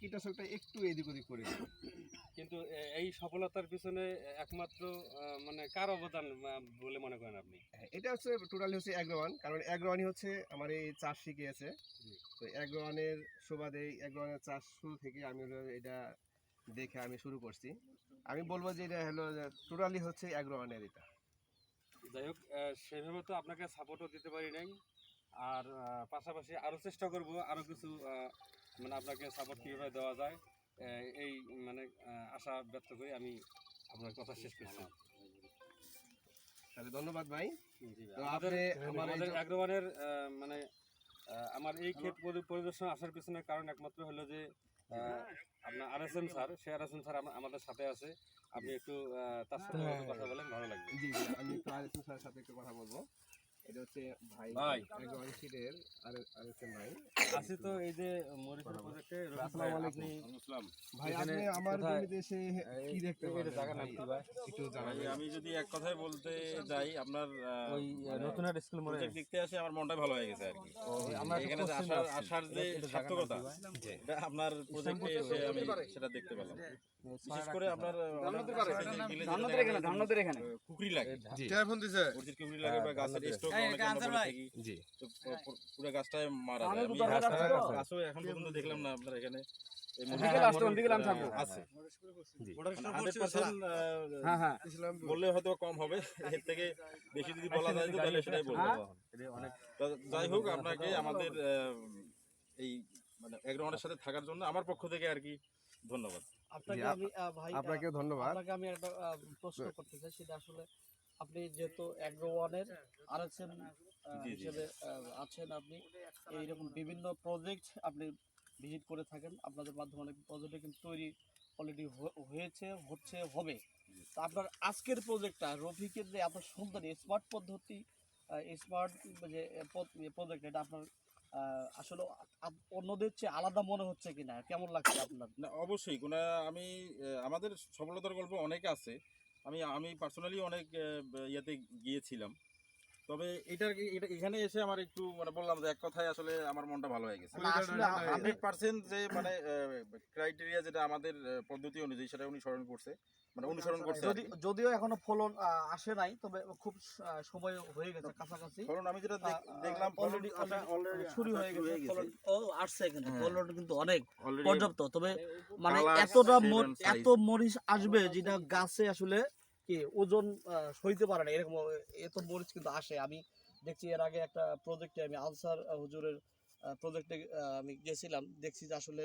কীটনাশকটা একটু এদিক ওদিক করে দিই। কিন্তু এই সফলতার পিছনে একমাত্র মানে কার অবদান বলে মনে করেন আপনি? হ্যাঁ, এটা হচ্ছে টোটালি হচ্ছে অ্যাগ্রোয়ান, কারণ অ্যাগ্রোয়ানই হচ্ছে আমার এই চাষ শিখিয়েছে। তো অ্যাগ্রোয়ানের সুবাদে অ্যাগ্রোয়ানের চাষ শুরু থেকে আমি হলো এটা দেখে আমি শুরু করছি। আমি বলবো যে এটা হলো টোটালি হচ্ছে অ্যাগ্রোয়ানের এটা। যাই হোক, সেভাবে তো আপনাকে সাপোর্টও দিতে পারি নাই। আর পাশাপাশি আরও চেষ্টা করব আরও কিছু মানে আপনাকে সাপোর্ট কীভাবে দেওয়া যায়, এই মানে আশা ব্যক্ত করে আমি আপনার কথা শেষ করছি। তাহলে ধন্যবাদ ভাই। জি ভাই। তো আমাদের আমার এই আমাদের যে- অ্যাগ্রোয়ানের মানে আমার এই ক্ষেত পরিদর্শন আসার পিছনে কারণ একমাত্র হলো যে আপনার RSM স্যার, সে RSM স্যার আমাদের সাথে আছে। আপনি একটু তার সাথে একটু কথা বলেন, ভালো লাগবে। জি জি, আমি একটু আরেকটু স্যারের সাথে একটু কথা বলবো। এটা হচ্ছে ভাই ভাই। অ্যাগ্রোয়ান সিডের আরেকজন ভাই। আছি তো এই যে মরিচের প্রজেক্টে। আসসালামু আলাইকুম। ভাই এখানে আপনি আমার কোথায়- জমিতে এসে কি দেখতে এটা পারলেন জায়গার নাম ভাই? কি ভাই? একটু ভাই, জানাবেন। আমি যদি এক কথায় বলতে যাই, আপনার ওই নতুন হাট স্কুল মনে প্রজেক্ট দেখতে আসে আমার মনটা ভালো হয়ে গেছে আর কি। আমরা একটা এখানে যে পশ্চিমে আসার আছি। আসার যে এটা জায়গার নাম সার্থকতা, কি ভাই? এটা আপনার প্রজেক্টে এসে আমি সেটা দেখতে পেলাম। বিশেষ করে আপনার ধান্যদের এখানে কুকরি লাগে, টেলিফোন দিছে মরিচের কুকরি লাগে বা গাছের স্ট্রোক অনেকে আমরা বলে থাকি। জি তো পুরো গাছটায় মারা যায়। আমি গাছও এখন পর্যন্ত দেখলাম না আপনার এখানে এই আছে। 100% বললে হয়তো কম হবে, এর থেকে বেশি যদি বলা যায় তো তাহলে সেটাই বলবো। তো যাই হোক, আপনাকে আমাদের এই মানে অ্যাগ্রোয়ানের সাথে থাকার জন্য আমার পক্ষ থেকে আর কি ধন্যবাদ। আপনাকে আমি ভাই আপনাকেও ধন্যবাদ। আপনাকে আমি একটা প্রশ্ন করতে চাই, সেটা আসলে আপনি যেহেতু অ্যাগ্রোওয়ানের RSM জি, জি। হিসেবে আছেন, আপনি এইরকম বিভিন্ন প্রজেক্ট আপনি ভিজিট করে থাকেন, আপনাদের মাধ্যমে অনেক প্রজেক্ট কিন্তু তৈরি অলরেডি হয়েছে, হচ্ছে, হবে। তো আপনার আজকের প্রজেক্টটা রফিকের যে এত সুন্দর স্মার্ট পদ্ধতি, স্মার্ট যে প্রজেক্ট, এটা আপনার আসলে অন্যদের চেয়ে আলাদা মনে হচ্ছে কিনা, কেমন লাগছে আপনার? না, অবশ্যই কোনো আমি আমাদের সফলতার গল্প অনেক আছে। আমি পার্সোনালি অনেক ইয়েতে গিয়েছিলাম। তবে এটা এখানে এসে আমার একটু মানে বললাম যে এক কথায় আসলে আমার মনটা ভালো হয়ে গেছে। না, আসলে 100% যে মানে ক্রাইটেরিয়া যেটা আমাদের পদ্ধতি অনুযায়ী সেটা উনি স্মরণ করছে, মানে অনুসরণ করছে আর কি। যদিও এখনো ফলন আসে নাই, তবে খুব সময় হয়ে গেছে কাছাকাছি। কারণ আমি যেটা দেখলাম অলরেডি শুরু হয়ে গেছে ফলন। ও আসছে কিন্তু ফলন কিন্তু অনেক already পর্যাপ্ত, তবে মানে colour, এতটা shape and size। এত মরিচ আসবে যেটা গাছে আসলে কি ওজন সইতে পারে না, এরকম এত মরিচ কিন্তু আসে। আমি দেখছি এর আগে একটা প্রজেক্টে, আমি আনসার হুজুরের প্রজেক্টে আমি গেছিলাম, দেখছি যে আসলে